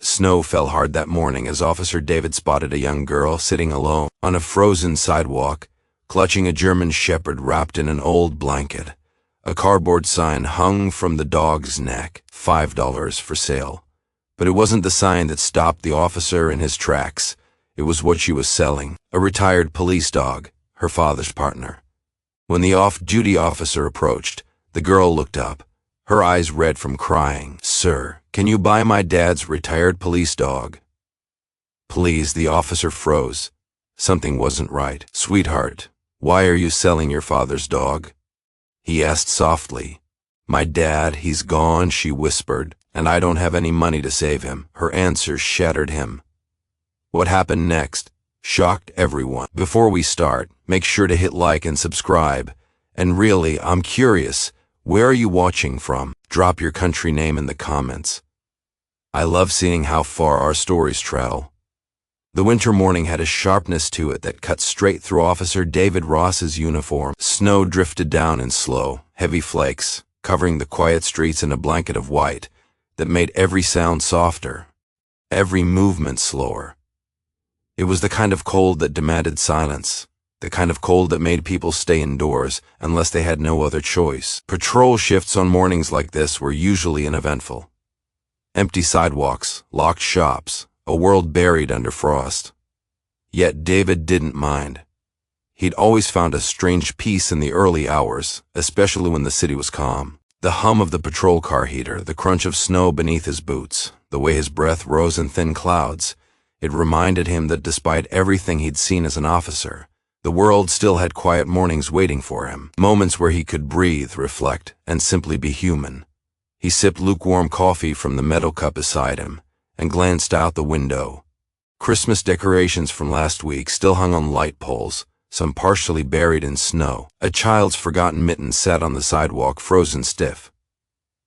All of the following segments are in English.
Snow fell hard that morning as Officer David spotted a young girl sitting alone on a frozen sidewalk, clutching a German shepherd wrapped in an old blanket. A cardboard sign hung from the dog's neck, $5 for sale. But it wasn't the sign that stopped the officer in his tracks. It was what she was selling, a retired police dog, her father's partner. When the off-duty officer approached, the girl looked up, her eyes red from crying. "Sir, can you buy my dad's retired police dog?" "Please," the officer froze. Something wasn't right. "Sweetheart, why are you selling your father's dog?" he asked softly. "My dad, he's gone," she whispered, "and I don't have any money to save him." Her answer shattered him. What happened next shocked everyone. Before we start, make sure to hit like and subscribe. And really, I'm curious, where are you watching from? Drop your country name in the comments. I love seeing how far our stories travel. The winter morning had a sharpness to it that cut straight through Officer David Ross's uniform. Snow drifted down in slow, heavy flakes, covering the quiet streets in a blanket of white that made every sound softer, every movement slower. It was the kind of cold that demanded silence, the kind of cold that made people stay indoors unless they had no other choice. Patrol shifts on mornings like this were usually uneventful. Empty sidewalks, locked shops, a world buried under frost. Yet David didn't mind. He'd always found a strange peace in the early hours, especially when the city was calm. The hum of the patrol car heater, the crunch of snow beneath his boots, the way his breath rose in thin clouds, it reminded him that despite everything he'd seen as an officer, the world still had quiet mornings waiting for him, moments where he could breathe, reflect, and simply be human. He sipped lukewarm coffee from the metal cup beside him and glanced out the window. Christmas decorations from last week still hung on light poles, some partially buried in snow. A child's forgotten mitten sat on the sidewalk, frozen stiff.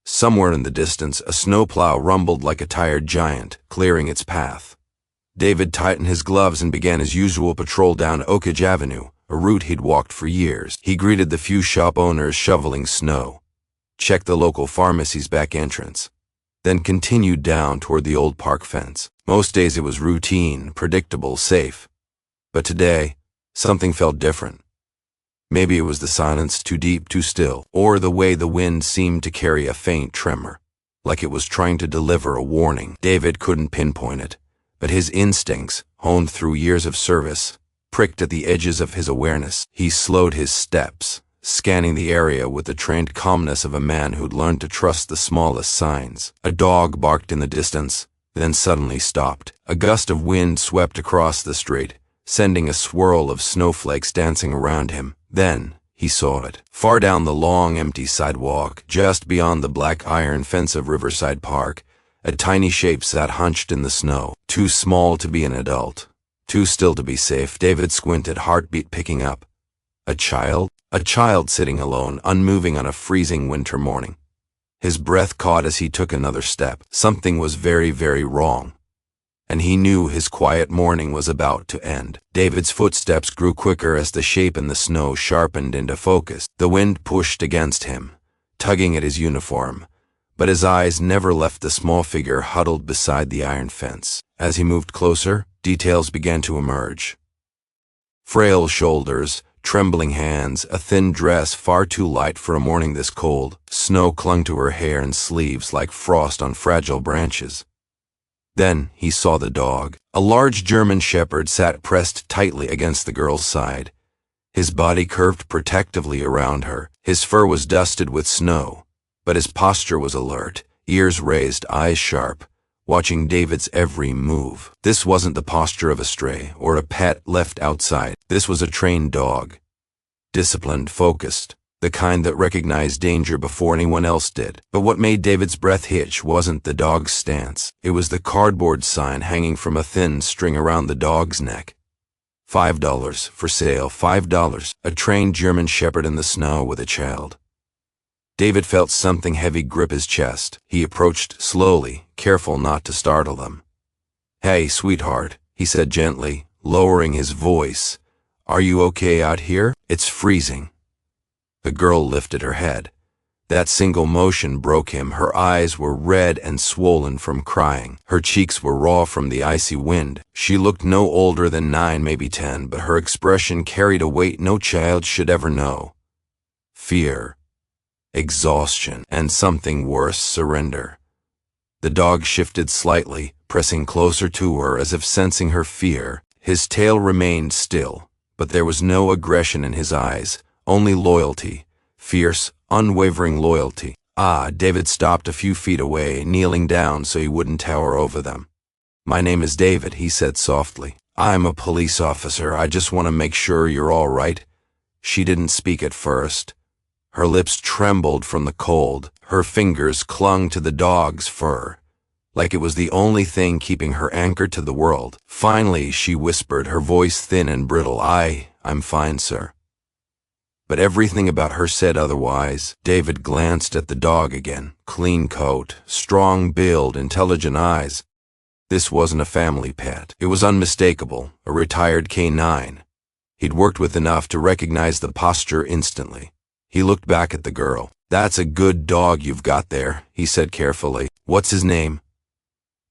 Somewhere in the distance, a snowplow rumbled like a tired giant, clearing its path. David tightened his gloves and began his usual patrol down Oak Ridge Avenue, a route he'd walked for years. He greeted the few shop owners shoveling snow, checked the local pharmacy's back entrance, then continued down toward the old park fence. Most days it was routine, predictable, safe. But today, something felt different. Maybe it was the silence, too deep, too still, or the way the wind seemed to carry a faint tremor, like it was trying to deliver a warning. David couldn't pinpoint it, but his instincts, honed through years of service, pricked at the edges of his awareness. He slowed his steps, scanning the area with the trained calmness of a man who'd learned to trust the smallest signs. A dog barked in the distance, then suddenly stopped. A gust of wind swept across the street, sending a swirl of snowflakes dancing around him. Then he saw it. Far down the long, empty sidewalk, just beyond the black iron fence of Riverside Park, a tiny shape sat hunched in the snow, too small to be an adult, too still to be safe. David squinted, heartbeat picking up. A child? A child sitting alone, unmoving on a freezing winter morning. His breath caught as he took another step. Something was very, very wrong, and he knew his quiet morning was about to end. David's footsteps grew quicker as the shape in the snow sharpened into focus. The wind pushed against him, tugging at his uniform, but his eyes never left the small figure huddled beside the iron fence. As he moved closer, details began to emerge. Frail shoulders, trembling hands, a thin dress far too light for a morning this cold. Snow clung to her hair and sleeves like frost on fragile branches. Then he saw the dog. A large German shepherd sat pressed tightly against the girl's side. His body curved protectively around her. His fur was dusted with snow, but his posture was alert, ears raised, eyes sharp, watching David's every move. This wasn't the posture of a stray or a pet left outside. This was a trained dog. Disciplined, focused, the kind that recognized danger before anyone else did. But what made David's breath hitch wasn't the dog's stance. It was the cardboard sign hanging from a thin string around the dog's neck. $5 for sale, $5. A trained German shepherd in the snow with a child. David felt something heavy grip his chest. He approached slowly, careful not to startle them. "Hey, sweetheart," he said gently, lowering his voice. "Are you okay out here? It's freezing." The girl lifted her head. That single motion broke him. Her eyes were red and swollen from crying. Her cheeks were raw from the icy wind. She looked no older than 9, maybe 10, but her expression carried a weight no child should ever know. Fear, exhaustion, and something worse, surrender. The dog shifted slightly, pressing closer to her as if sensing her fear. His tail remained still, but there was no aggression in his eyes, only loyalty, fierce, unwavering loyalty. David stopped a few feet away, kneeling down so he wouldn't tower over them. "My name is David," he said softly. "I'm a police officer. I just want to make sure you're all right." She didn't speak at first. Her lips trembled from the cold. Her fingers clung to the dog's fur, like it was the only thing keeping her anchored to the world. Finally, she whispered, her voice thin and brittle, I'm fine, sir." But everything about her said otherwise. David glanced at the dog again. Clean coat, strong build, intelligent eyes. This wasn't a family pet. It was unmistakable, a retired canine. He'd worked with enough to recognize the posture instantly. He looked back at the girl. "That's a good dog you've got there," he said carefully. "What's his name?"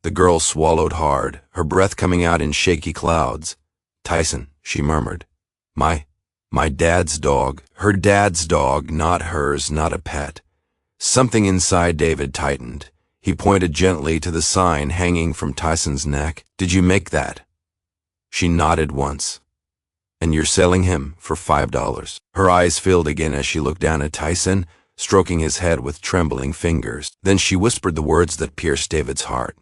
The girl swallowed hard, her breath coming out in shaky clouds. "Tyson," she murmured. My dad's dog." Her dad's dog, not hers, not a pet. Something inside David tightened. He pointed gently to the sign hanging from Tyson's neck. "Did you make that?" She nodded once. "And you're selling him for $5. Her eyes filled again as she looked down at Tyson, stroking his head with trembling fingers. Then she whispered the words that pierced David's heart.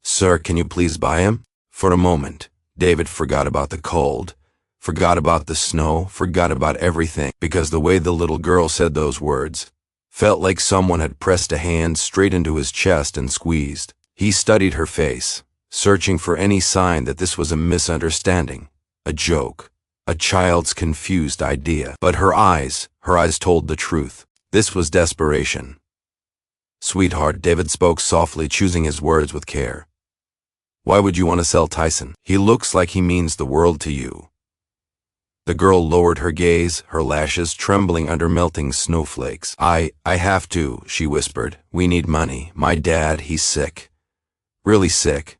"Sir, can you please buy him?" For a moment, David forgot about the cold, forgot about the snow, forgot about everything, because the way the little girl said those words felt like someone had pressed a hand straight into his chest and squeezed. He studied her face, searching for any sign that this was a misunderstanding, a joke, a child's confused idea. But her eyes told the truth. This was desperation. "Sweetheart," David spoke softly, choosing his words with care. "Why would you want to sell Tyson? He looks like he means the world to you." The girl lowered her gaze, her lashes trembling under melting snowflakes. I have to," she whispered. "We need money. My dad, he's sick. Really sick."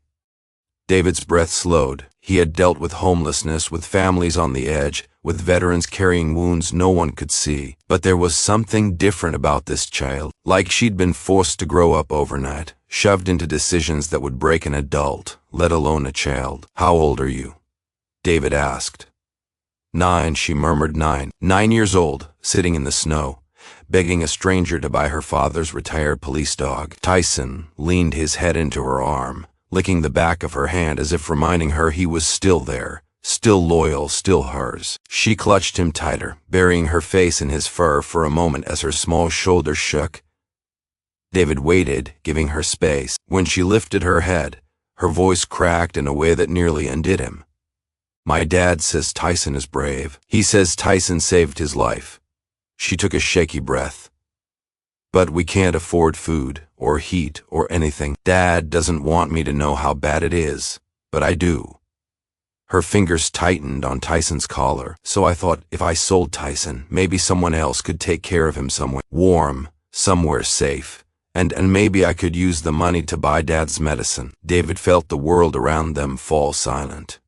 David's breath slowed. He had dealt with homelessness, with families on the edge, with veterans carrying wounds no one could see. But there was something different about this child, like she'd been forced to grow up overnight, shoved into decisions that would break an adult, let alone a child. "How old are you?" David asked. 9, she murmured. 9. 9 years old, sitting in the snow, begging a stranger to buy her father's retired police dog. Tyson leaned his head into her arm, licking the back of her hand as if reminding her he was still there, still loyal, still hers. She clutched him tighter, burying her face in his fur for a moment as her small shoulders shook. David waited, giving her space. When she lifted her head, her voice cracked in a way that nearly undid him. "My dad says Tyson is brave. He says Tyson saved his life." She took a shaky breath. "But we can't afford food, or heat, or anything. Dad doesn't want me to know how bad it is, but I do." Her fingers tightened on Tyson's collar. "So I thought if I sold Tyson, maybe someone else could take care of him somewhere warm, somewhere safe. And maybe I could use the money to buy Dad's medicine." David felt the world around them fall silent.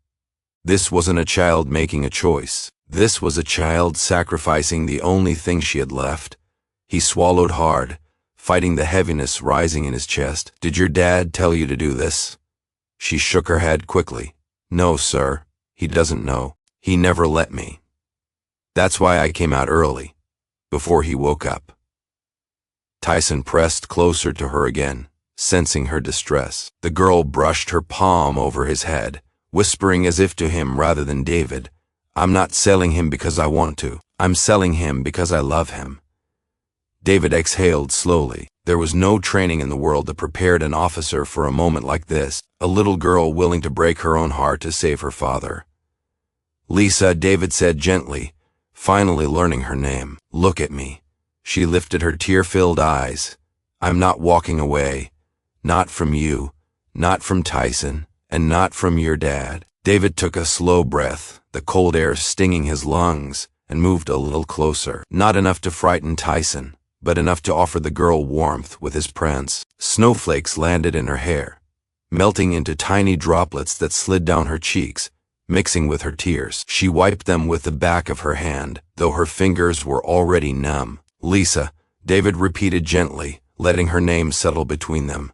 This wasn't a child making a choice. This was a child sacrificing the only thing she had left. He swallowed hard, fighting the heaviness rising in his chest. "Did your dad tell you to do this?" She shook her head quickly. "No, sir. He doesn't know. He never let me. That's why I came out early, before he woke up." Tyson pressed closer to her again, sensing her distress. The girl brushed her palm over his head, whispering as if to him rather than David, "I'm not selling him because I want to. I'm selling him because I love him." David exhaled slowly. There was no training in the world that prepared an officer for a moment like this, a little girl willing to break her own heart to save her father. "Lisa," David said gently, finally learning her name. "Look at me." She lifted her tear-filled eyes. "I'm not walking away. Not from you, not from Tyson, and not from your dad." David took a slow breath, the cold air stinging his lungs, and moved a little closer. Not enough to frighten Tyson, but enough to offer the girl warmth with his presence. Snowflakes landed in her hair, melting into tiny droplets that slid down her cheeks, mixing with her tears. She wiped them with the back of her hand, though her fingers were already numb. "Lisa," David repeated gently, letting her name settle between them.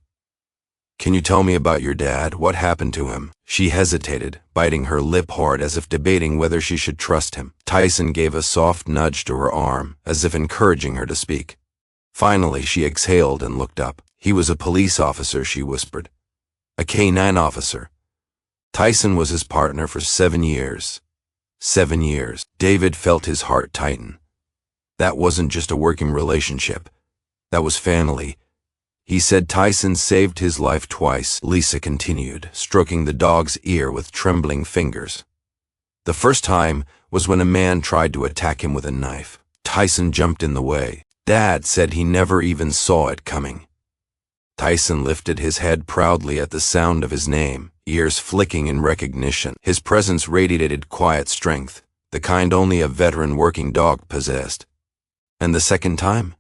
"Can you tell me about your dad? What happened to him?" She hesitated, biting her lip hard as if debating whether she should trust him. Tyson gave a soft nudge to her arm, as if encouraging her to speak. Finally, she exhaled and looked up. "He was a police officer," she whispered. "A canine officer. Tyson was his partner for 7 years. 7 years. David felt his heart tighten. That wasn't just a working relationship. That was family. He said Tyson saved his life twice, Lisa continued, stroking the dog's ear with trembling fingers. The first time was when a man tried to attack him with a knife. Tyson jumped in the way. Dad said he never even saw it coming. Tyson lifted his head proudly at the sound of his name, ears flicking in recognition. His presence radiated quiet strength, the kind only a veteran working dog possessed. "And the second time?"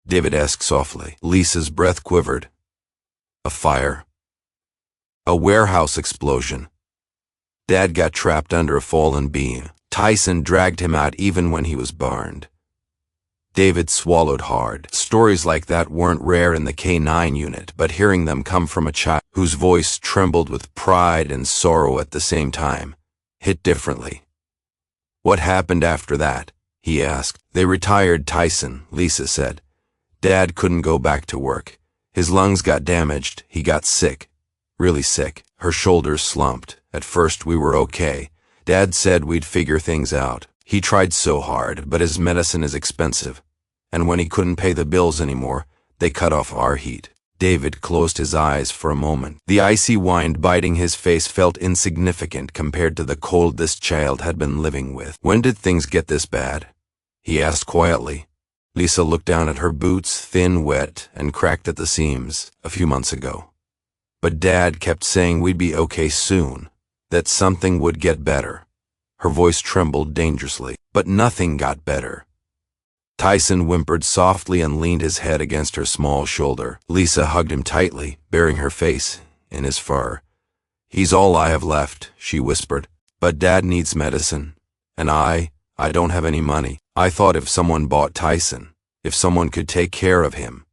David asked softly. Lisa's breath quivered. "A fire. A warehouse explosion. Dad got trapped under a fallen beam. Tyson dragged him out even when he was burned." David swallowed hard. Stories like that weren't rare in the K9 unit, but hearing them come from a child whose voice trembled with pride and sorrow at the same time hit differently. "What happened after that?" he asked. "They retired Tyson," Lisa said. "Dad couldn't go back to work. His lungs got damaged. He got sick. Really sick." Her shoulders slumped. "At first we were okay. Dad said we'd figure things out. He tried so hard, but his medicine is expensive. And when he couldn't pay the bills anymore, they cut off our heat." David closed his eyes for a moment. The icy wind biting his face felt insignificant compared to the cold this child had been living with. "When did things get this bad?" he asked quietly. Lisa looked down at her boots, thin, wet, and cracked at the seams. "A few months ago. But Dad kept saying we'd be okay soon, that something would get better." Her voice trembled dangerously. "But nothing got better." Tyson whimpered softly and leaned his head against her small shoulder. Lisa hugged him tightly, burying her face in his fur. "He's all I have left," she whispered. "But Dad needs medicine, and I don't have any money. I thought if someone bought Tyson, if someone could take care of him,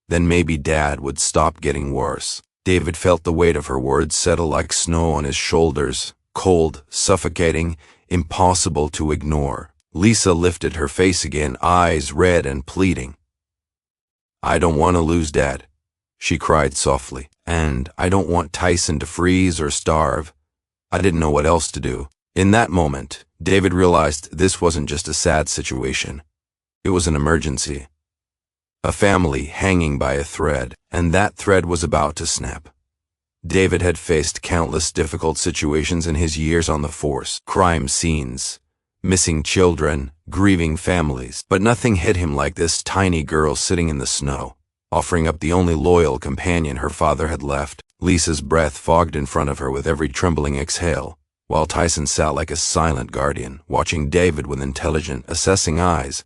then maybe Dad would stop getting worse." David felt the weight of her words settle like snow on his shoulders, cold, suffocating, impossible to ignore. Lisa lifted her face again, eyes red and pleading. "I don't want to lose Dad," she cried softly. "And I don't want Tyson to freeze or starve." I didn't know what else to do. In that moment, David realized this wasn't just a sad situation. It was an emergency. A family hanging by a thread, and that thread was about to snap. David had faced countless difficult situations in his years on the force. Crime scenes, missing children, grieving families. But nothing hit him like this tiny girl sitting in the snow, offering up the only loyal companion her father had left. Lisa's breath fogged in front of her with every trembling exhale, while Tyson sat like a silent guardian, watching David with intelligent, assessing eyes.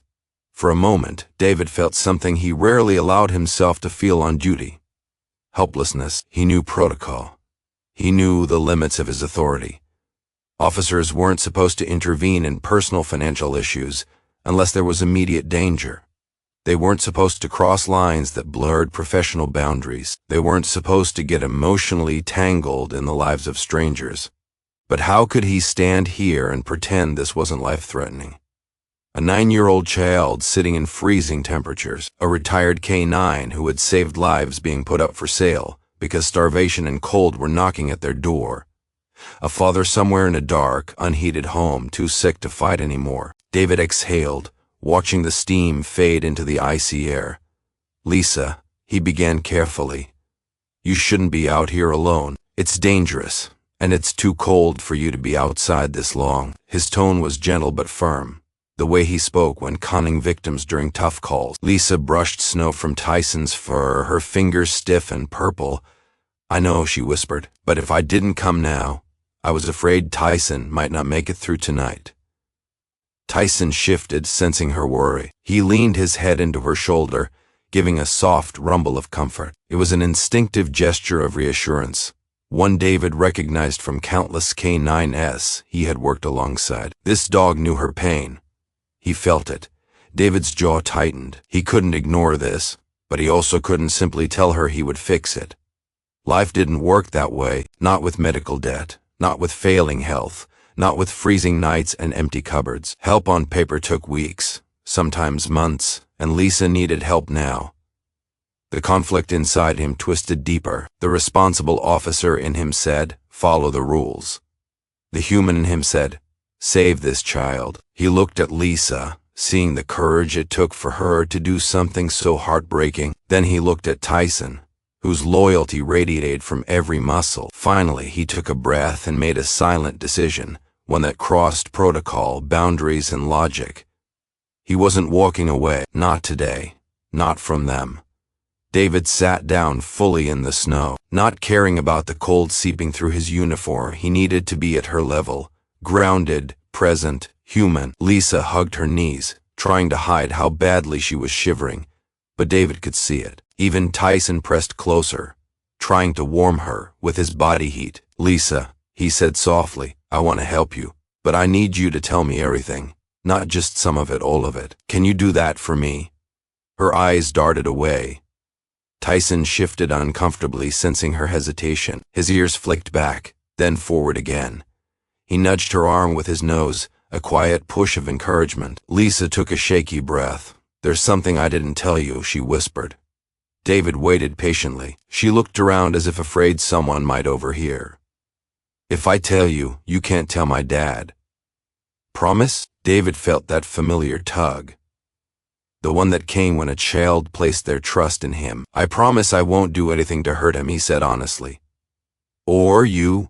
For a moment, David felt something he rarely allowed himself to feel on duty. Helplessness. He knew protocol. He knew the limits of his authority. Officers weren't supposed to intervene in personal financial issues unless there was immediate danger. They weren't supposed to cross lines that blurred professional boundaries. They weren't supposed to get emotionally tangled in the lives of strangers. But how could he stand here and pretend this wasn't life-threatening? A 9-year-old child sitting in freezing temperatures, a retired canine who had saved lives being put up for sale because starvation and cold were knocking at their door, a father somewhere in a dark, unheated home too sick to fight anymore. David exhaled, watching the steam fade into the icy air. "Lisa," he began carefully, "you shouldn't be out here alone. It's dangerous. And it's too cold for you to be outside this long." His tone was gentle but firm, the way he spoke when conning victims during tough calls. Lisa brushed snow from Tyson's fur, her fingers stiff and purple. "I know," she whispered, "but if I didn't come now, I was afraid Tyson might not make it through tonight." Tyson shifted, sensing her worry. He leaned his head into her shoulder, giving a soft rumble of comfort. It was an instinctive gesture of reassurance, one David recognized from countless canines he had worked alongside. This dog knew her pain. He felt it. David's jaw tightened. He couldn't ignore this, but he also couldn't simply tell her he would fix it. Life didn't work that way, not with medical debt, not with failing health, not with freezing nights and empty cupboards. Help on paper took weeks, sometimes months, and Lisa needed help now. The conflict inside him twisted deeper. The responsible officer in him said, "Follow the rules." The human in him said, "Save this child." He looked at Lisa, seeing the courage it took for her to do something so heartbreaking. Then he looked at Tyson, whose loyalty radiated from every muscle. Finally, he took a breath and made a silent decision, one that crossed protocol, boundaries, and logic. He wasn't walking away, not today, not from them. David sat down fully in the snow, not caring about the cold seeping through his uniform. He needed to be at her level, grounded, present, human. Lisa hugged her knees, trying to hide how badly she was shivering, but David could see it. Even Tyson pressed closer, trying to warm her with his body heat. "Lisa," he said softly, "I want to help you, but I need you to tell me everything, not just some of it, all of it. Can you do that for me?" Her eyes darted away. Tyson shifted uncomfortably, sensing her hesitation. His ears flicked back, then forward again. He nudged her arm with his nose, a quiet push of encouragement. Lisa took a shaky breath. "There's something I didn't tell you," she whispered. David waited patiently. She looked around as if afraid someone might overhear. "If I tell you, you can't tell my dad. Promise?" David felt that familiar tug, the one that came when a child placed their trust in him. "I promise I won't do anything to hurt him," he said honestly. "Or you?"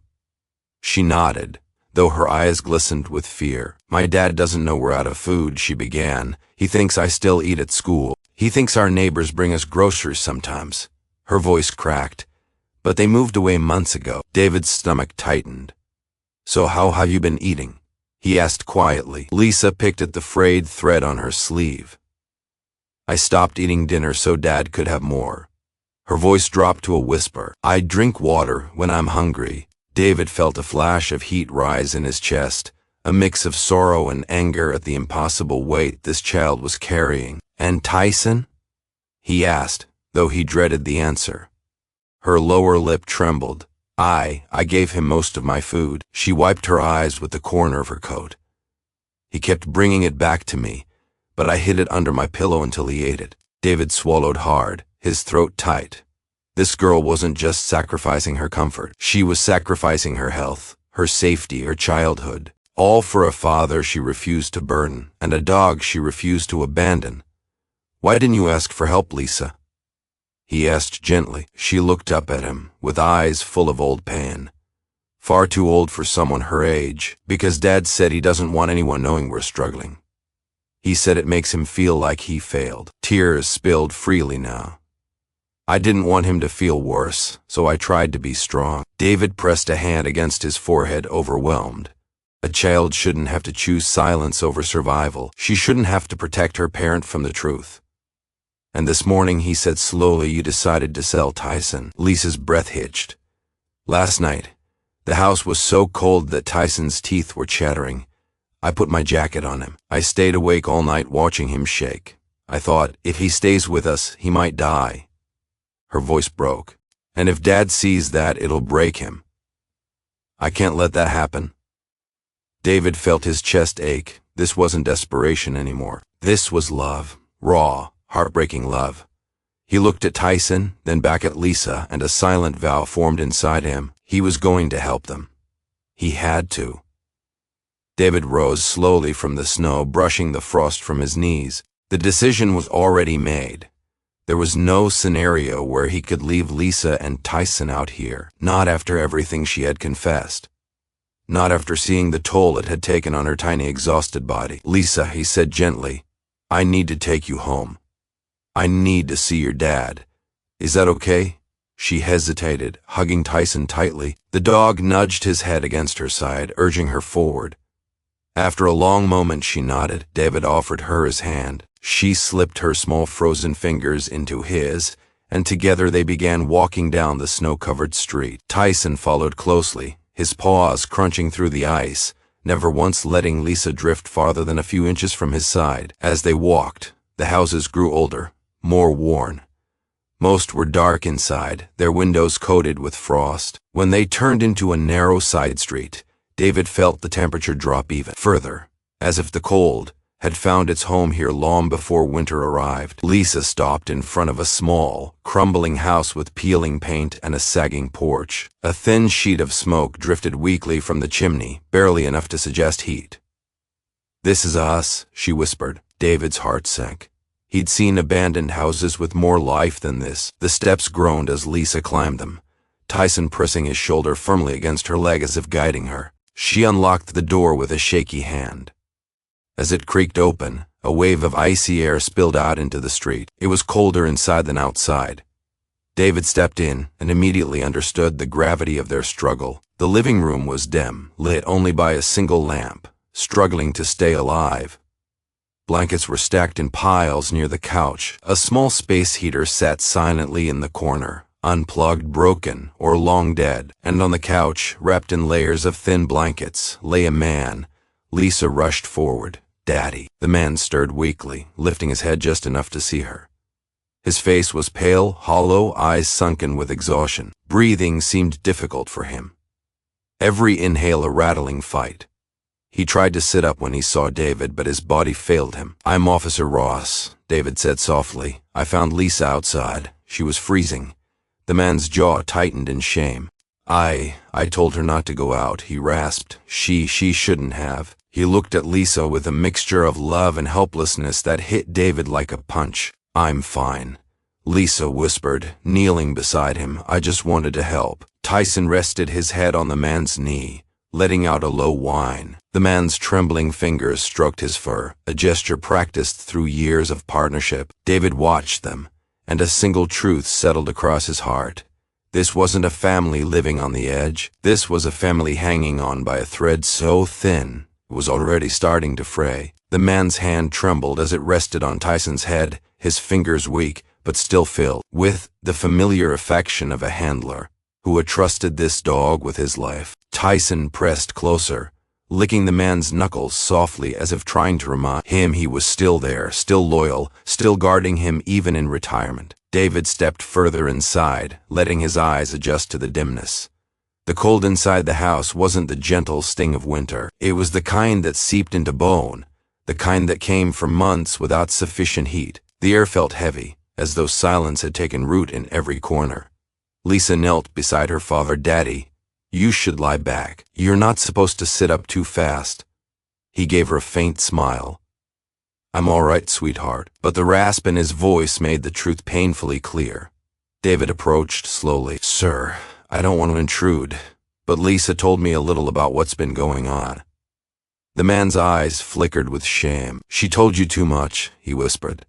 She nodded, though her eyes glistened with fear. "My dad doesn't know we're out of food," she began. "He thinks I still eat at school. He thinks our neighbors bring us groceries sometimes." Her voice cracked. "But they moved away months ago." David's stomach tightened. "So how have you been eating?" he asked quietly. Lisa picked at the frayed thread on her sleeve. "I stopped eating dinner so Dad could have more." Her voice dropped to a whisper. "I drink water when I'm hungry." David felt a flash of heat rise in his chest, a mix of sorrow and anger at the impossible weight this child was carrying. "And Tyson?" he asked, though he dreaded the answer. Her lower lip trembled. I gave him most of my food." She wiped her eyes with the corner of her coat. "He kept bringing it back to me, but I hid it under my pillow until he ate it." David swallowed hard, his throat tight. This girl wasn't just sacrificing her comfort. She was sacrificing her health, her safety, her childhood, all for a father she refused to burden, and a dog she refused to abandon. "Why didn't you ask for help, Lisa?" he asked gently. She looked up at him, with eyes full of old pain. "Far too old for someone her age, because Dad said he doesn't want anyone knowing we're struggling. He said it makes him feel like he failed." Tears spilled freely now. "I didn't want him to feel worse, so I tried to be strong." David pressed a hand against his forehead, overwhelmed. A child shouldn't have to choose silence over survival. She shouldn't have to protect her parent from the truth. "And this morning," he said slowly, "you decided to sell Tyson." Lisa's breath hitched. "Last night, the house was so cold that Tyson's teeth were chattering. I put my jacket on him. I stayed awake all night watching him shake. I thought, if he stays with us, he might die." Her voice broke. "And if Dad sees that, it'll break him. I can't let that happen." David felt his chest ache. This wasn't desperation anymore. This was love. Raw, heartbreaking love. He looked at Tyson, then back at Lisa, and a silent vow formed inside him. He was going to help them. He had to. David rose slowly from the snow, brushing the frost from his knees. The decision was already made. There was no scenario where he could leave Lisa and Tyson out here, not after everything she had confessed. Not after seeing the toll it had taken on her tiny, exhausted body. "Lisa," he said gently, "I need to take you home. I need to see your dad. Is that okay?" She hesitated, hugging Tyson tightly. The dog nudged his head against her side, urging her forward. After a long moment she nodded. David offered her his hand. She slipped her small frozen fingers into his, and together they began walking down the snow-covered street. Tyson followed closely, his paws crunching through the ice, never once letting Lisa drift farther than a few inches from his side. As they walked, the houses grew older, more worn. Most were dark inside, their windows coated with frost. When they turned into a narrow side street, David felt the temperature drop even further, as if the cold had found its home here long before winter arrived. Lisa stopped in front of a small, crumbling house with peeling paint and a sagging porch. A thin sheet of smoke drifted weakly from the chimney, barely enough to suggest heat. "This is us," she whispered. David's heart sank. He'd seen abandoned houses with more life than this. The steps groaned as Lisa climbed them, Tyson pressing his shoulder firmly against her leg as if guiding her. She unlocked the door with a shaky hand. As it creaked open, a wave of icy air spilled out into the street. It was colder inside than outside. David stepped in and immediately understood the gravity of their struggle. The living room was dim, lit only by a single lamp, struggling to stay alive. Blankets were stacked in piles near the couch. A small space heater sat silently in the corner, unplugged, broken, or long dead. And on the couch, wrapped in layers of thin blankets, lay a man. Lisa rushed forward. "Daddy." The man stirred weakly, lifting his head just enough to see her. His face was pale, hollow, eyes sunken with exhaustion. Breathing seemed difficult for him. Every inhale a rattling fight. He tried to sit up when he saw David, but his body failed him. "I'm Officer Ross," David said softly. "I found Lisa outside. She was freezing." The man's jaw tightened in shame. I told her not to go out," he rasped. She shouldn't have." He looked at Lisa with a mixture of love and helplessness that hit David like a punch. "I'm fine," Lisa whispered, kneeling beside him. "I just wanted to help." Tyson rested his head on the man's knee, letting out a low whine. The man's trembling fingers stroked his fur, a gesture practiced through years of partnership. David watched them, and a single truth settled across his heart. This wasn't a family living on the edge. This was a family hanging on by a thread so thin it was already starting to fray. The man's hand trembled as it rested on Tyson's head, his fingers weak, but still filled with the familiar affection of a handler who had trusted this dog with his life. Tyson pressed closer, licking the man's knuckles softly as if trying to remind him he was still there, still loyal, still guarding him even in retirement. David stepped further inside, letting his eyes adjust to the dimness. The cold inside the house wasn't the gentle sting of winter. It was the kind that seeped into bone, the kind that came for months without sufficient heat. The air felt heavy, as though silence had taken root in every corner. Lisa knelt beside her father. "Daddy, you should lie back. You're not supposed to sit up too fast." He gave her a faint smile. "I'm all right, sweetheart." But the rasp in his voice made the truth painfully clear. David approached slowly. "Sir, I don't want to intrude, but Lisa told me a little about what's been going on." The man's eyes flickered with shame. "She told you too much," he whispered.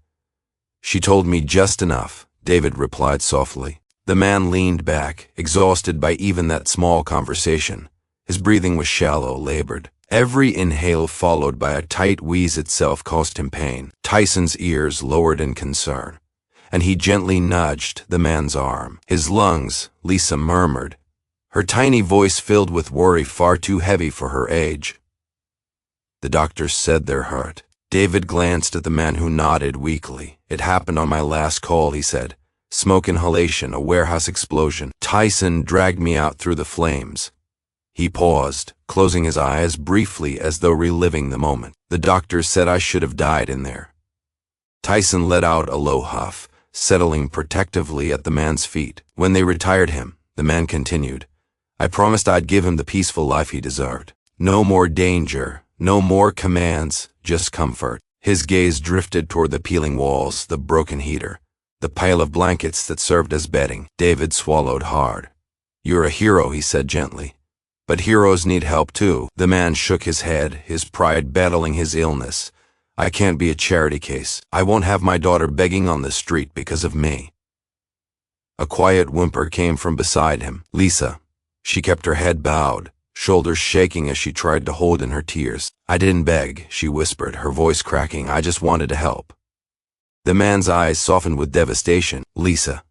"She told me just enough," David replied softly. The man leaned back, exhausted by even that small conversation. His breathing was shallow, labored. Every inhale followed by a tight wheeze itself caused him pain. Tyson's ears lowered in concern, and he gently nudged the man's arm. "His lungs," Lisa murmured, her tiny voice filled with worry far too heavy for her age. "The doctors said they're hurt." David glanced at the man who nodded weakly. "It happened on my last call," he said. "Smoke inhalation, a warehouse explosion. Tyson dragged me out through the flames." He paused, closing his eyes briefly as though reliving the moment. "The doctors said I should have died in there." Tyson let out a low huff, settling protectively at the man's feet. "When they retired him," the man continued, "I promised I'd give him the peaceful life he deserved. No more danger, no more commands, just comfort." His gaze drifted toward the peeling walls, the broken heater, the pile of blankets that served as bedding. David swallowed hard. "You're a hero," he said gently. "But heroes need help too." The man shook his head, his pride battling his illness. "I can't be a charity case. I won't have my daughter begging on the street because of me." A quiet whimper came from beside him. "Lisa." She kept her head bowed, shoulders shaking as she tried to hold in her tears. "I didn't beg," she whispered, her voice cracking. "I just wanted to help." The man's eyes softened with devastation. "Lisa."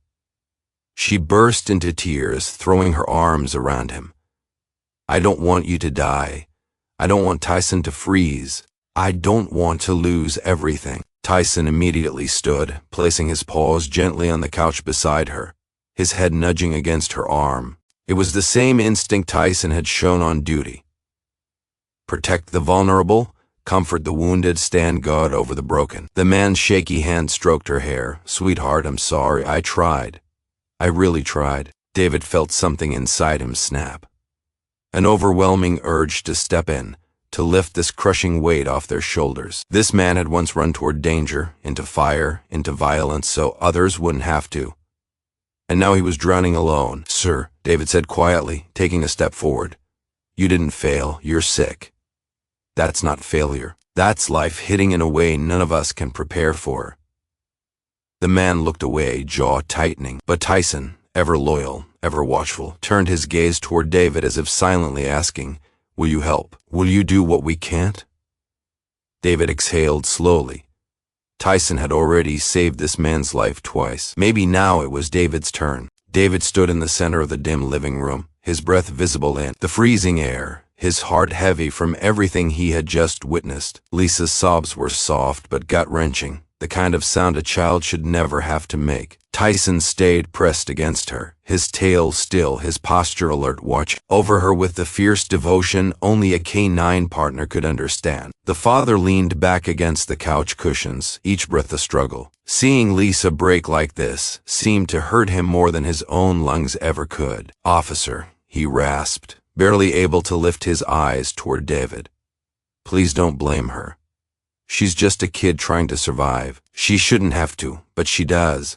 She burst into tears, throwing her arms around him. "I don't want you to die. I don't want Tyson to freeze. I don't want to lose everything." Tyson immediately stood, placing his paws gently on the couch beside her, his head nudging against her arm. It was the same instinct Tyson had shown on duty. Protect the vulnerable, comfort the wounded, stand guard over the broken. The man's shaky hand stroked her hair. "Sweetheart, I'm sorry. I tried. I really tried." David felt something inside him snap. An overwhelming urge to step in, to lift this crushing weight off their shoulders. This man had once run toward danger, into fire, into violence, so others wouldn't have to. And now he was drowning alone. "Sir," David said quietly, taking a step forward. "You didn't fail. You're sick. That's not failure. That's life hitting in a way none of us can prepare for." The man looked away, jaw tightening. But Tyson, ever loyal, ever watchful, turned his gaze toward David as if silently asking, "Will you help? Will you do what we can't?" David exhaled slowly. Tyson had already saved this man's life twice. Maybe now it was David's turn. David stood in the center of the dim living room, his breath visible in the freezing air, his heart heavy from everything he had just witnessed. Lisa's sobs were soft but gut-wrenching, the kind of sound a child should never have to make. Tyson stayed pressed against her, his tail still, his posture alert, watching over her with the fierce devotion only a canine partner could understand. The father leaned back against the couch cushions, each breath a struggle. Seeing Lisa break like this seemed to hurt him more than his own lungs ever could. "Officer," he rasped, barely able to lift his eyes toward David. "Please don't blame her. She's just a kid trying to survive. She shouldn't have to, but she does."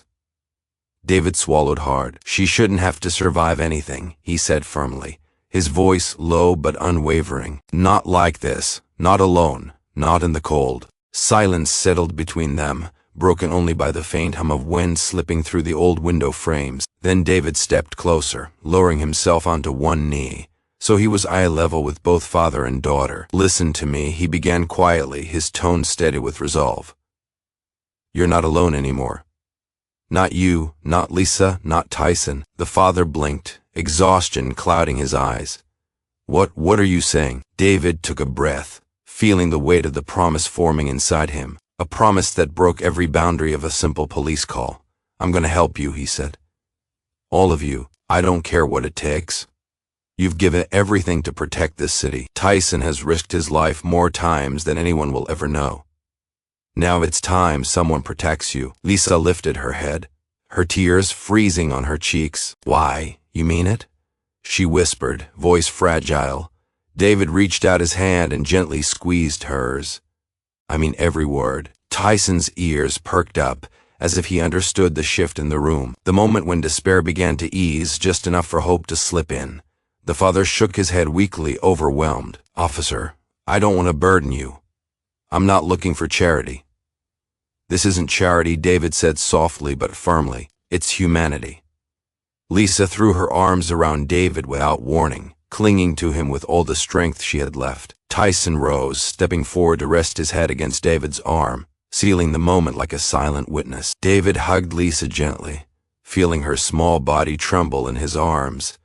David swallowed hard. "She shouldn't have to survive anything," he said firmly, his voice low but unwavering. "Not like this, not alone, not in the cold." Silence settled between them, broken only by the faint hum of wind slipping through the old window frames. Then David stepped closer, lowering himself onto one knee, so he was eye level with both father and daughter. "Listen to me," he began quietly, his tone steady with resolve. "You're not alone anymore. Not you, not Lisa, not Tyson." The father blinked, exhaustion clouding his eyes. What are you saying?" David took a breath, feeling the weight of the promise forming inside him, a promise that broke every boundary of a simple police call. "I'm gonna help you," he said. "All of you. I don't care what it takes. You've given everything to protect this city. Tyson has risked his life more times than anyone will ever know. Now it's time someone protects you." Lisa lifted her head, her tears freezing on her cheeks. "Why, you mean it?" she whispered, voice fragile. David reached out his hand and gently squeezed hers. "I mean every word." Tyson's ears perked up, as if he understood the shift in the room, the moment when despair began to ease, just enough for hope to slip in. The father shook his head weakly, overwhelmed. "Officer, I don't want to burden you. I'm not looking for charity." "This isn't charity," David said softly but firmly. "It's humanity." Lisa threw her arms around David without warning, clinging to him with all the strength she had left. Tyson rose, stepping forward to rest his head against David's arm, sealing the moment like a silent witness. David hugged Lisa gently, feeling her small body tremble in his arms.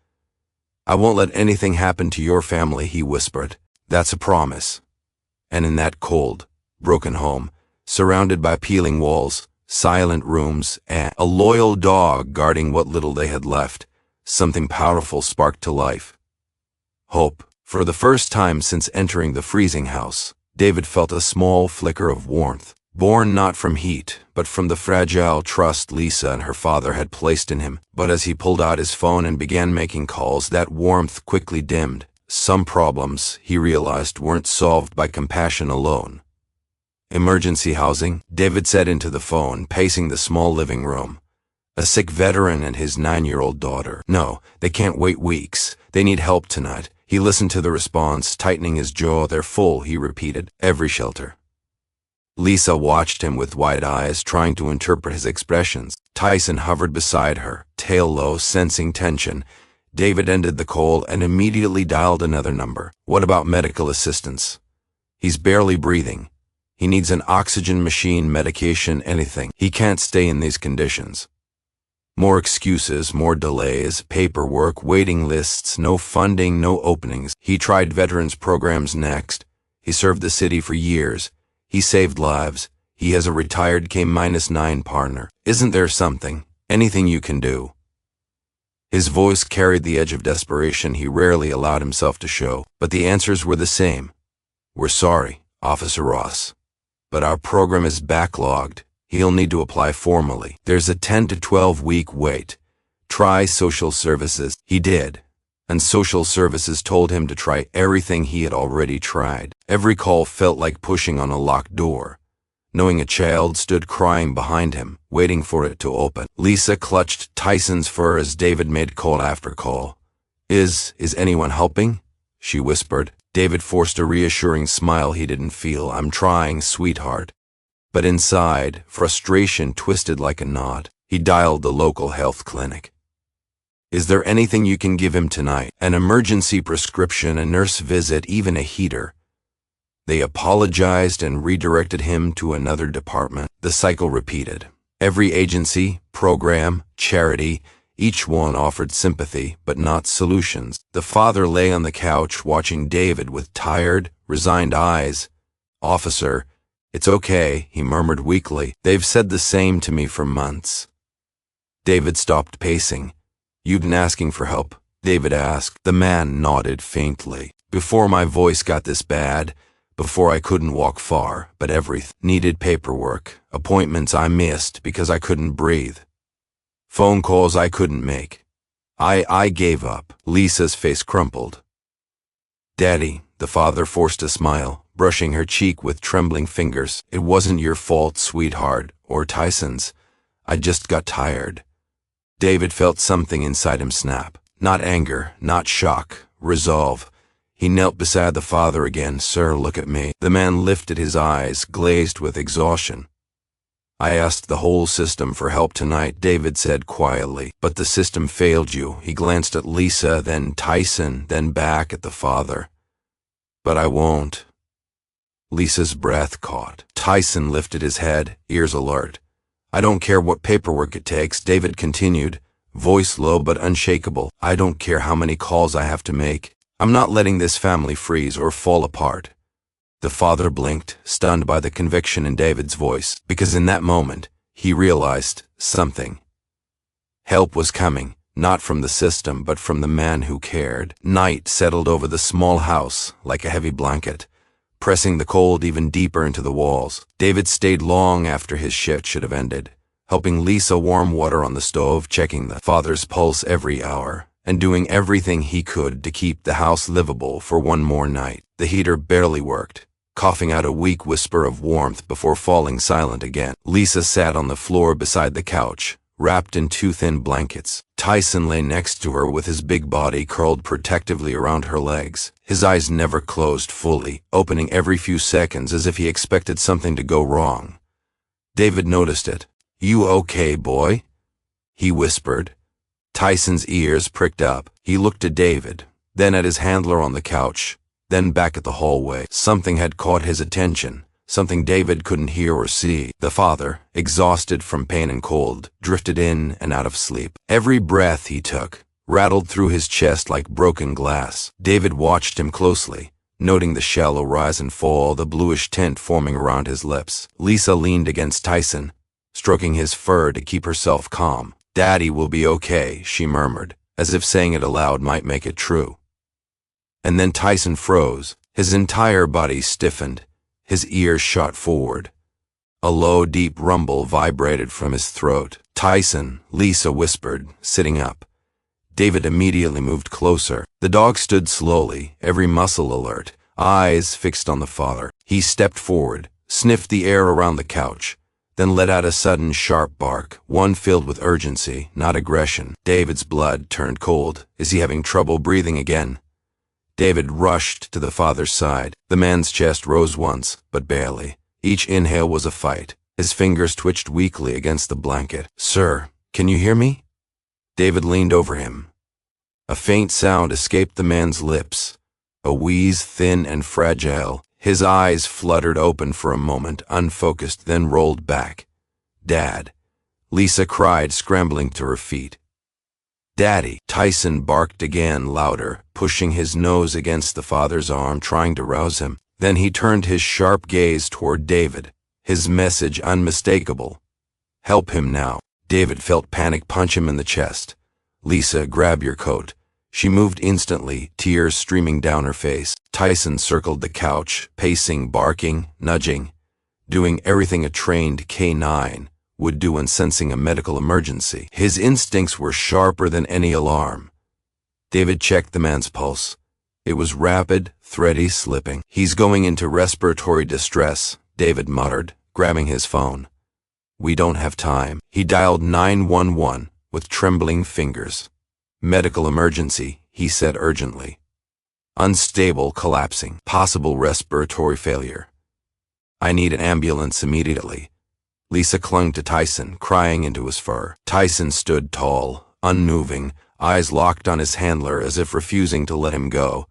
"I won't let anything happen to your family," he whispered. "That's a promise." And in that cold, broken home, surrounded by peeling walls, silent rooms, and a loyal dog guarding what little they had left, something powerful sparked to life. Hope. For the first time since entering the freezing house, David felt a small flicker of warmth, born not from heat, but from the fragile trust Lisa and her father had placed in him. But as he pulled out his phone and began making calls, that warmth quickly dimmed. Some problems, he realized, weren't solved by compassion alone. "Emergency housing," David said into the phone, pacing the small living room. "A sick veteran and his 9-year-old daughter. No, they can't wait weeks. They need help tonight." He listened to the response, tightening his jaw. "They're full," he repeated. "Every shelter." Lisa watched him with wide eyes, trying to interpret his expressions. Tyson hovered beside her, tail low, sensing tension. David ended the call and immediately dialed another number. What about medical assistance? He's barely breathing. He needs an oxygen machine, medication, anything. He can't stay in these conditions. More excuses, more delays, paperwork, waiting lists, no funding, no openings. He tried veterans programs next. He served the city for years. He saved lives. He has a retired K-9 partner. Isn't there something, anything you can do? His voice carried the edge of desperation he rarely allowed himself to show, but the answers were the same. We're sorry, Officer Ross, but our program is backlogged. He'll need to apply formally. There's a 10 to 12 week wait. Try social services. He did, and social services told him to try everything he had already tried. Every call felt like pushing on a locked door, knowing a child stood crying behind him, waiting for it to open. Lisa clutched Tyson's fur as David made call after call. Is anyone helping? She whispered. David forced a reassuring smile he didn't feel. I'm trying, sweetheart. But inside, frustration twisted like a knot. He dialed the local health clinic. Is there anything you can give him tonight? An emergency prescription, a nurse visit, even a heater. They apologized and redirected him to another department. The cycle repeated. Every agency, program, charity, each one offered sympathy, but not solutions. The father lay on the couch watching David with tired, resigned eyes. Officer, it's okay, he murmured weakly. They've said the same to me for months. David stopped pacing. You've been asking for help? David asked. The man nodded faintly. Before my voice got this bad, before I couldn't walk far, but everything. Needed paperwork, appointments I missed because I couldn't breathe. Phone calls I couldn't make. I gave up. Lisa's face crumpled. Daddy, the father forced a smile, brushing her cheek with trembling fingers. It wasn't your fault, sweetheart, or Tyson's. I just got tired. David felt something inside him snap. Not anger, not shock, resolve. He knelt beside the father again. Sir, look at me. The man lifted his eyes, glazed with exhaustion. I asked the whole system for help tonight, David said quietly. But the system failed you. He glanced at Lisa, then Tyson, then back at the father. But I won't. Lisa's breath caught. Tyson lifted his head, ears alert. I don't care what paperwork it takes, David continued, voice low but unshakable. I don't care how many calls I have to make. I'm not letting this family freeze or fall apart. The father blinked, stunned by the conviction in David's voice, because in that moment, he realized something. Help was coming, not from the system, but from the man who cared. Night settled over the small house like a heavy blanket, pressing the cold even deeper into the walls. David stayed long after his shift should have ended, helping Lisa warm water on the stove, checking the father's pulse every hour, and doing everything he could to keep the house livable for one more night. The heater barely worked, coughing out a weak whisper of warmth before falling silent again. Lisa sat on the floor beside the couch, wrapped in two thin blankets. Tyson lay next to her with his big body curled protectively around her legs. His eyes never closed fully, opening every few seconds as if he expected something to go wrong. David noticed it. You okay, boy? He whispered. Tyson's ears pricked up. He looked at David, then at his handler on the couch, then back at the hallway. Something had caught his attention, something David couldn't hear or see. The father, exhausted from pain and cold, drifted in and out of sleep. Every breath he took rattled through his chest like broken glass. David watched him closely, noting the shallow rise and fall, the bluish tint forming around his lips. Lisa leaned against Tyson, stroking his fur to keep herself calm. Daddy will be okay, she murmured, as if saying it aloud might make it true. And then Tyson froze. His entire body stiffened. His ears shot forward. A low, deep rumble vibrated from his throat. Tyson, Lisa whispered, sitting up. David immediately moved closer. The dog stood slowly, every muscle alert, eyes fixed on the father. He stepped forward, sniffed the air around the couch, then let out a sudden sharp bark, one filled with urgency, not aggression. David's blood turned cold. Is he having trouble breathing again? David rushed to the father's side. The man's chest rose once, but barely. Each inhale was a fight. His fingers twitched weakly against the blanket. Sir, can you hear me? David leaned over him. A faint sound escaped the man's lips, a wheeze thin and fragile. His eyes fluttered open for a moment, unfocused, then rolled back. "Dad," Lisa cried, scrambling to her feet. "Daddy!" Tyson barked again, louder, pushing his nose against the father's arm, trying to rouse him. Then he turned his sharp gaze toward David, his message unmistakable. "Help him now." David felt panic punch him in the chest. "Lisa, grab your coat." She moved instantly, tears streaming down her face. Tyson circled the couch, pacing, barking, nudging, doing everything a trained canine would do when sensing a medical emergency. His instincts were sharper than any alarm. David checked the man's pulse. It was rapid, thready, slipping. "He's going into respiratory distress," David muttered, grabbing his phone. "We don't have time." He dialed 911 with trembling fingers. "Medical emergency," he said urgently. "Unstable, collapsing, possible respiratory failure. I need an ambulance immediately." Lisa clung to Tyson, crying into his fur. Tyson stood tall, unmoving, eyes locked on his handler as if refusing to let him go.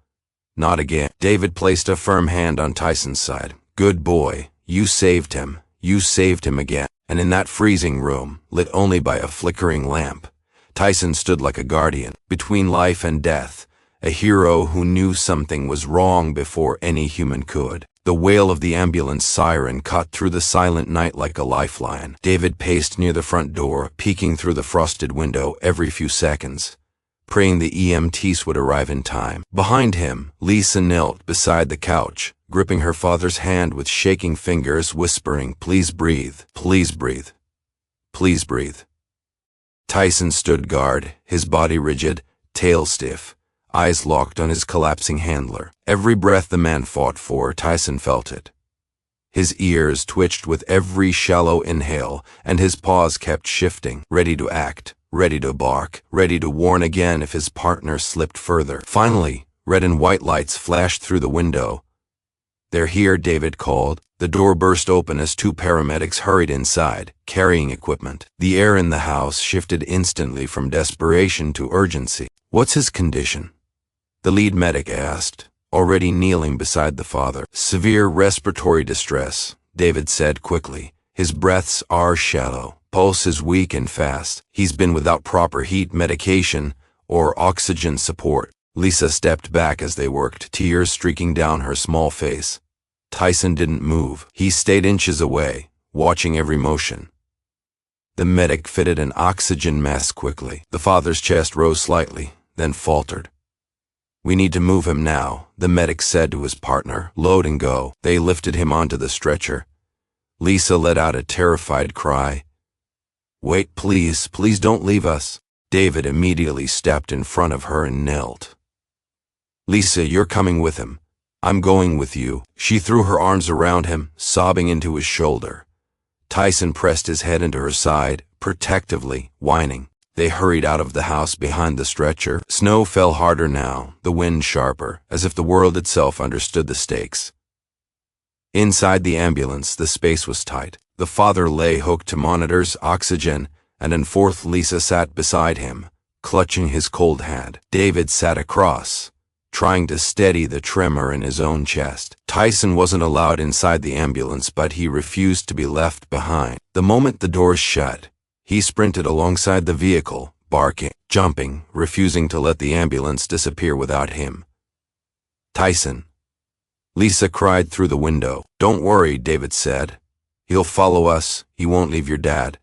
"Not again." David placed a firm hand on Tyson's side. "Good boy, you saved him. You saved him again." And in that freezing room, lit only by a flickering lamp, Tyson stood like a guardian, between life and death, a hero who knew something was wrong before any human could. The wail of the ambulance siren cut through the silent night like a lifeline. David paced near the front door, peeking through the frosted window every few seconds, praying the EMTs would arrive in time. Behind him, Lisa knelt beside the couch, gripping her father's hand with shaking fingers, whispering, "Please breathe, please breathe, please breathe." Tyson stood guard, his body rigid, tail stiff, eyes locked on his collapsing handler. Every breath the man fought for, Tyson felt it. His ears twitched with every shallow inhale, and his paws kept shifting, ready to act, ready to bark, ready to warn again if his partner slipped further. Finally, red and white lights flashed through the window. "They're here," David called. The door burst open as two paramedics hurried inside, carrying equipment. The air in the house shifted instantly from desperation to urgency. "What's his condition?" the lead medic asked, already kneeling beside the father. "Severe respiratory distress," David said quickly. "His breaths are shallow. Pulse is weak and fast. He's been without proper heat medication or oxygen support." Lisa stepped back as they worked, tears streaking down her small face. Tyson didn't move. He stayed inches away, watching every motion. The medic fitted an oxygen mask quickly. The father's chest rose slightly, then faltered. "We need to move him now," the medic said to his partner. "Load and go." They lifted him onto the stretcher. Lisa let out a terrified cry. "Wait, please, please don't leave us." David immediately stepped in front of her and knelt. "Lisa, you're coming with him. I'm going with you." She threw her arms around him, sobbing into his shoulder. Tyson pressed his head into her side, protectively, whining. They hurried out of the house behind the stretcher. Snow fell harder now, the wind sharper, as if the world itself understood the stakes. Inside the ambulance, the space was tight. The father lay hooked to monitors, oxygen, and in fourth Lisa sat beside him, clutching his cold hand. David sat across, trying to steady the tremor in his own chest. Tyson wasn't allowed inside the ambulance, but he refused to be left behind. The moment the doors shut, he sprinted alongside the vehicle, barking, jumping, refusing to let the ambulance disappear without him. "Tyson," Lisa cried through the window. "Don't worry," David said. "He'll follow us. He won't leave your dad."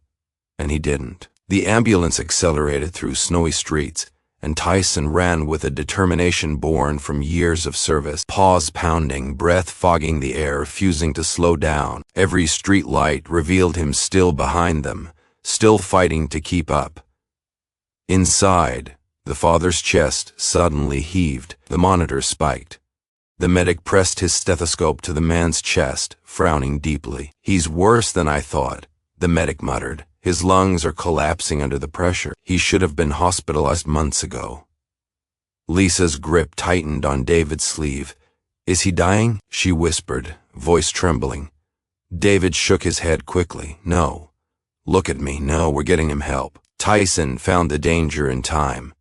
And he didn't. The ambulance accelerated through snowy streets, and Tyson ran with a determination born from years of service, paws pounding, breath fogging the air, refusing to slow down. Every street light revealed him still behind them, still fighting to keep up. Inside, the father's chest suddenly heaved. The monitor spiked. The medic pressed his stethoscope to the man's chest, frowning deeply. "He's worse than I thought," the medic muttered. "His lungs are collapsing under the pressure. He should have been hospitalized months ago." Lisa's grip tightened on David's sleeve. "Is he dying?" she whispered, voice trembling. David shook his head quickly. "No. Look at me. No, we're getting him help." Tyson found the danger in time.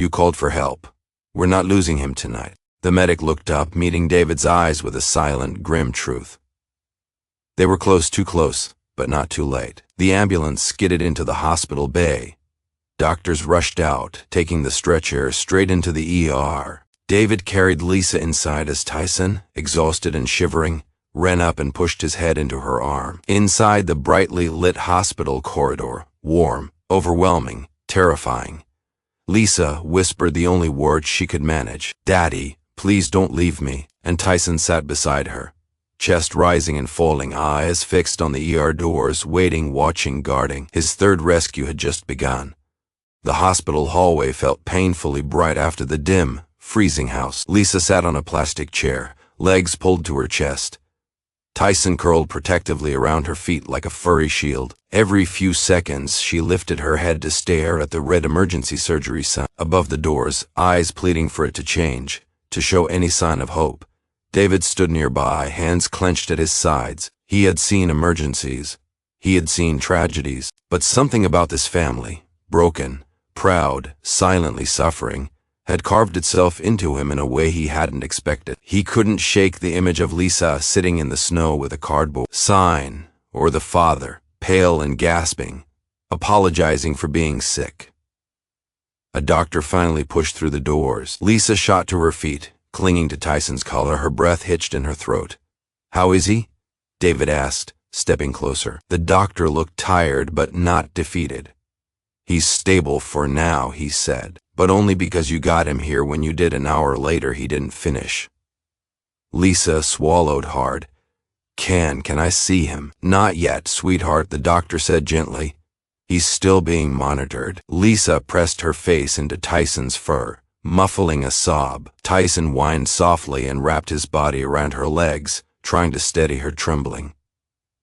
You called for help. We're not losing him tonight. The medic looked up, meeting David's eyes with a silent, grim truth. They were close, too close, but not too late. The ambulance skidded into the hospital bay. Doctors rushed out, taking the stretcher straight into the ER. David carried Lisa inside as Tyson, exhausted and shivering, ran up and pushed his head into her arm. Inside the brightly lit hospital corridor, warm, overwhelming, terrifying, Lisa whispered the only words she could manage. "Daddy, please don't leave me." And Tyson sat beside her, chest rising and falling, eyes fixed on the ER doors, waiting, watching, guarding. His third rescue had just begun. The hospital hallway felt painfully bright after the dim, freezing house. Lisa sat on a plastic chair, legs pulled to her chest. Tyson curled protectively around her feet like a furry shield. Every few seconds, she lifted her head to stare at the red emergency surgery sign above the doors, eyes pleading for it to change, to show any sign of hope. David stood nearby, hands clenched at his sides. He had seen emergencies. He had seen tragedies. But something about this family, broken, proud, silently suffering, had carved itself into him in a way he hadn't expected. He couldn't shake the image of Lisa sitting in the snow with a cardboard sign, or the father, pale and gasping, apologizing for being sick. A doctor finally pushed through the doors. Lisa shot to her feet, clinging to Tyson's collar, her breath hitched in her throat. "How is he?" David asked, stepping closer. The doctor looked tired but not defeated. "He's stable for now," he said, "but only because you got him here when you did. An hour later he didn't finish." Lisa swallowed hard. Can I see him?" "Not yet, sweetheart," the doctor said gently. "He's still being monitored." Lisa pressed her face into Tyson's fur, muffling a sob. Tyson whined softly and wrapped his body around her legs, trying to steady her trembling.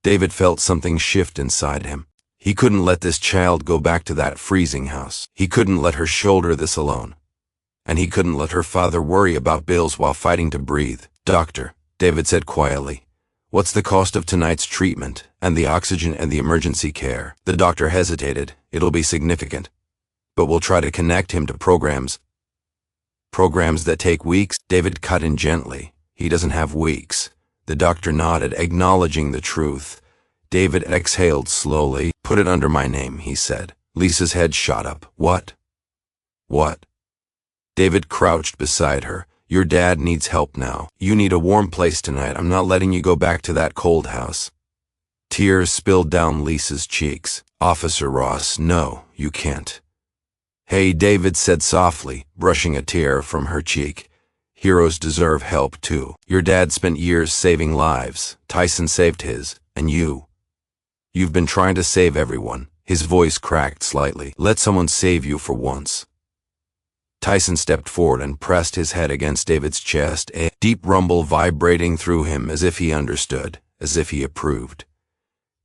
David felt something shift inside him. He couldn't let this child go back to that freezing house. He couldn't let her shoulder this alone. And he couldn't let her father worry about bills while fighting to breathe. "Doctor," David said quietly, "what's the cost of tonight's treatment, and the oxygen and the emergency care?" The doctor hesitated. "It'll be significant. But we'll try to connect him to programs." "Programs that take weeks?" David cut in gently. "He doesn't have weeks." The doctor nodded, acknowledging the truth. David exhaled slowly. "Put it under my name," he said. Lisa's head shot up. "What?" "What?" David crouched beside her. "Your dad needs help now. You need a warm place tonight. I'm not letting you go back to that cold house." Tears spilled down Lisa's cheeks. "Officer Ross, no, you can't." "Hey," David said softly, brushing a tear from her cheek. "Heroes deserve help too. Your dad spent years saving lives. Tyson saved his, and you've been trying to save everyone." His voice cracked slightly. "Let someone save you for once." Tyson stepped forward and pressed his head against David's chest, a deep rumble vibrating through him as if he understood, as if he approved.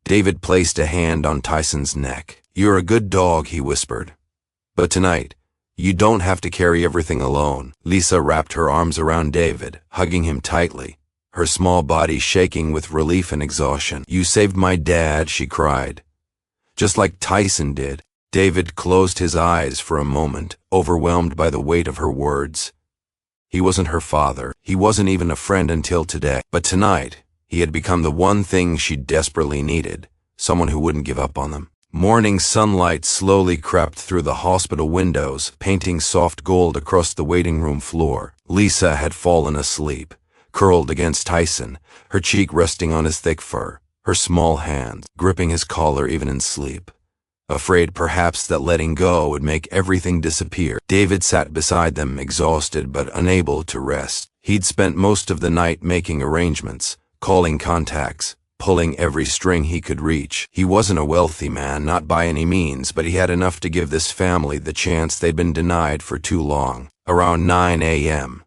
David placed a hand on Tyson's neck. "You're a good dog," he whispered. "But tonight, you don't have to carry everything alone." Lisa wrapped her arms around David, hugging him tightly, her small body shaking with relief and exhaustion. "You saved my dad," she cried. "Just like Tyson did." David closed his eyes for a moment, overwhelmed by the weight of her words. He wasn't her father. He wasn't even a friend until today. But tonight, he had become the one thing she desperately needed, someone who wouldn't give up on them. Morning sunlight slowly crept through the hospital windows, painting soft gold across the waiting room floor. Lisa had fallen asleep, curled against Tyson, her cheek resting on his thick fur, her small hands gripping his collar even in sleep. Afraid perhaps that letting go would make everything disappear. David sat beside them, exhausted but unable to rest. He'd spent most of the night making arrangements, calling contacts, pulling every string he could reach. He wasn't a wealthy man, not by any means, but he had enough to give this family the chance they'd been denied for too long. Around 9 a.m.,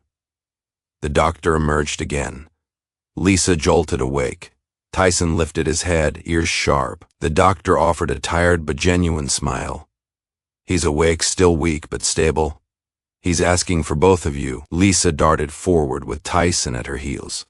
the doctor emerged again. Lisa jolted awake. Tyson lifted his head, ears sharp. The doctor offered a tired but genuine smile. "He's awake, still weak but stable. He's asking for both of you." Lisa darted forward with Tyson at her heels.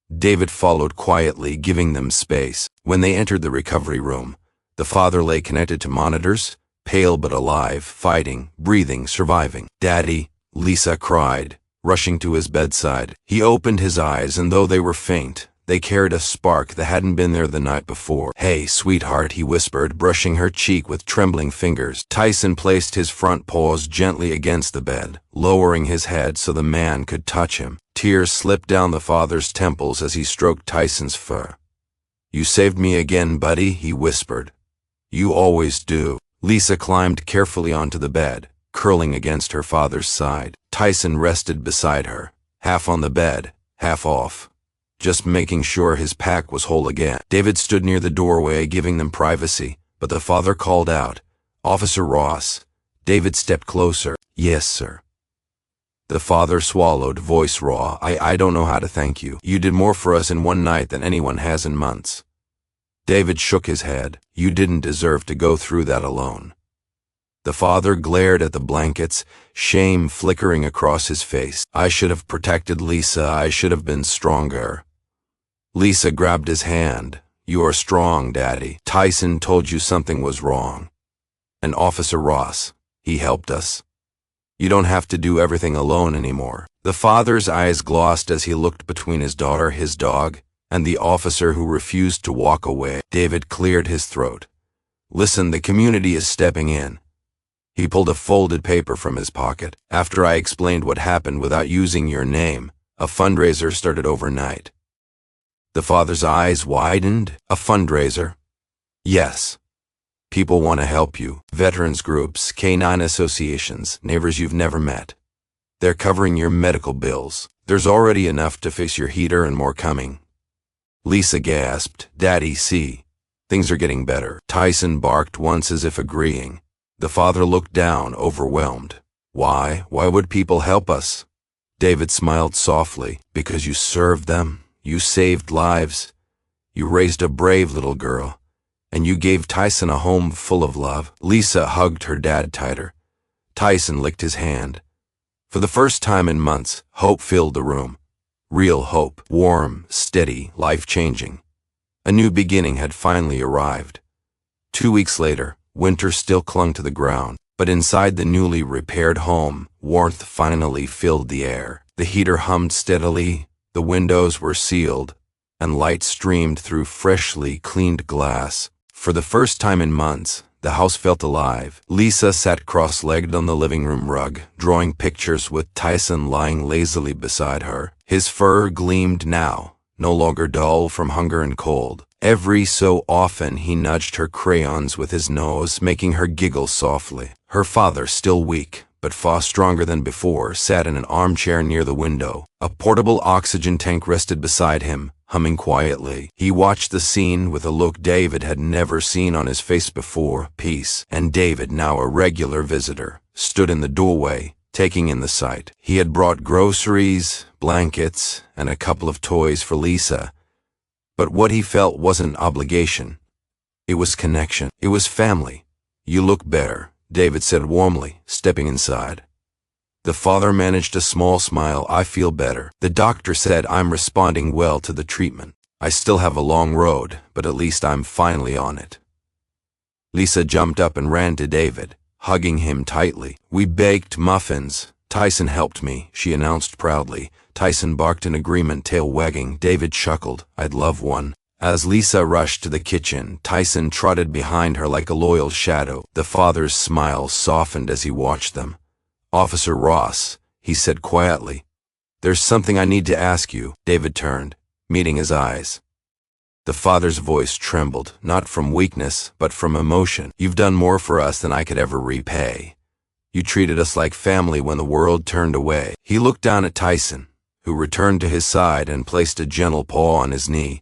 David followed quietly, giving them space. When they entered the recovery room, the father lay connected to monitors, pale but alive, fighting, breathing, surviving. "Daddy," Lisa cried, rushing to his bedside. He opened his eyes, and though they were faint, they carried a spark that hadn't been there the night before. "Hey, sweetheart," he whispered, brushing her cheek with trembling fingers. Tyson placed his front paws gently against the bed, lowering his head so the man could touch him. Tears slipped down the father's temples as he stroked Tyson's fur. "You saved me again, buddy," he whispered. "You always do." Lisa climbed carefully onto the bed, curling against her father's side. Tyson rested beside her, half on the bed, half off, just making sure his pack was whole again. David stood near the doorway, giving them privacy, but the father called out, "Officer Ross." David stepped closer. "Yes, sir." The father swallowed, voice raw. I don't know how to thank you. You did more for us in one night than anyone has in months." David shook his head. "You didn't deserve to go through that alone." The father glared at the blankets, shame flickering across his face. "I should have protected Lisa. I should have been stronger." Lisa grabbed his hand. "You are strong, Daddy. Tyson told you something was wrong. And Officer Ross, he helped us. You don't have to do everything alone anymore." The father's eyes glossed as he looked between his daughter, his dog, and the officer who refused to walk away. David cleared his throat. "Listen, the community is stepping in." He pulled a folded paper from his pocket. "After I explained what happened without using your name, a fundraiser started overnight." The father's eyes widened. "A fundraiser?" "Yes. People want to help you. Veterans groups, canine associations, neighbors you've never met. They're covering your medical bills. There's already enough to fix your heater and more coming." Lisa gasped. "Daddy, see. Things are getting better." Tyson barked once as if agreeing. The father looked down, overwhelmed. Why would people help us?" David smiled softly. "Because you served them. You saved lives. You raised a brave little girl. And you gave Tyson a home full of love." Lisa hugged her dad tighter. Tyson licked his hand. For the first time in months, hope filled the room. Real hope. Warm, steady, life-changing. A new beginning had finally arrived. 2 weeks later, winter still clung to the ground, but inside the newly repaired home, warmth finally filled the air. The heater hummed steadily, the windows were sealed, and light streamed through freshly cleaned glass. For the first time in months, the house felt alive. Lisa sat cross-legged on the living room rug, drawing pictures with Tyson lying lazily beside her. His fur gleamed now, no longer dull from hunger and cold. Every so often he nudged her crayons with his nose, making her giggle softly. Her father, still weak, but far stronger than before, sat in an armchair near the window. A portable oxygen tank rested beside him, humming quietly. He watched the scene with a look David had never seen on his face before, peace. And David, now a regular visitor, stood in the doorway, taking in the sight. He had brought groceries, blankets, and a couple of toys for Lisa. But what he felt wasn't obligation. It was connection. It was family. "You look better," David said warmly, stepping inside. The father managed a small smile. "I feel better. The doctor said I'm responding well to the treatment. I still have a long road, but at least I'm finally on it." Lisa jumped up and ran to David, hugging him tightly. "We baked muffins. Tyson helped me," she announced proudly. Tyson barked in agreement, tail wagging. David chuckled. "I'd love one." As Lisa rushed to the kitchen, Tyson trotted behind her like a loyal shadow. The father's smile softened as he watched them. "Officer Ross," he said quietly, "there's something I need to ask you." David turned, meeting his eyes. The father's voice trembled, not from weakness, but from emotion. "You've done more for us than I could ever repay. You treated us like family when the world turned away." He looked down at Tyson, who returned to his side and placed a gentle paw on his knee.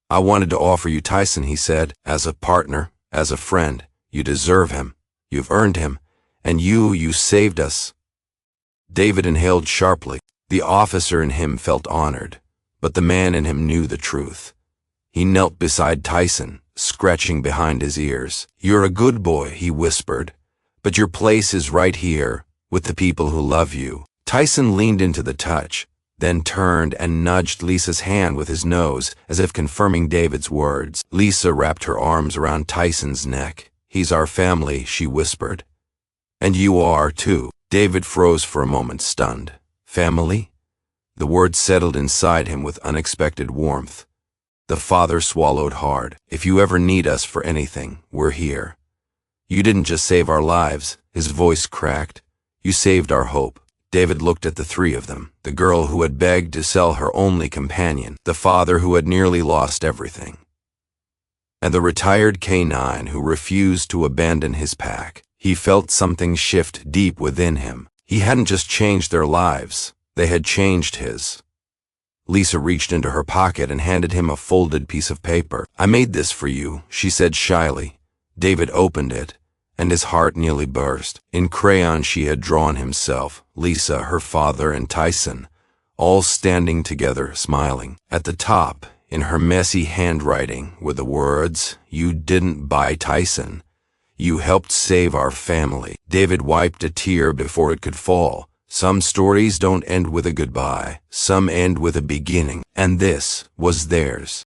"I wanted to offer you Tyson," he said, "as a partner, as a friend. You deserve him. You've earned him. And you saved us." David inhaled sharply. The officer in him felt honored, but the man in him knew the truth. He knelt beside Tyson, scratching behind his ears. "You're a good boy," he whispered, "but your place is right here, with the people who love you." Tyson leaned into the touch, then turned and nudged Lisa's hand with his nose, as if confirming David's words. Lisa wrapped her arms around Tyson's neck. He's our family, she whispered. And you are, too. David froze for a moment, stunned. Family? The word settled inside him with unexpected warmth. The father swallowed hard. If you ever need us for anything, we're here. You didn't just save our lives, his voice cracked. You saved our hope. David looked at the three of them, the girl who had begged to sell her only companion, the father who had nearly lost everything, and the retired canine who refused to abandon his pack. He felt something shift deep within him. He hadn't just changed their lives, they had changed his. Lisa reached into her pocket and handed him a folded piece of paper. I made this for you, she said shyly. David opened it, and his heart nearly burst. In crayon she had drawn himself, Lisa, her father, and Tyson, all standing together, smiling. At the top, in her messy handwriting, were the words, "You didn't buy Tyson. You helped save our family." David wiped a tear before it could fall. Some stories don't end with a goodbye. Some end with a beginning, and this was theirs.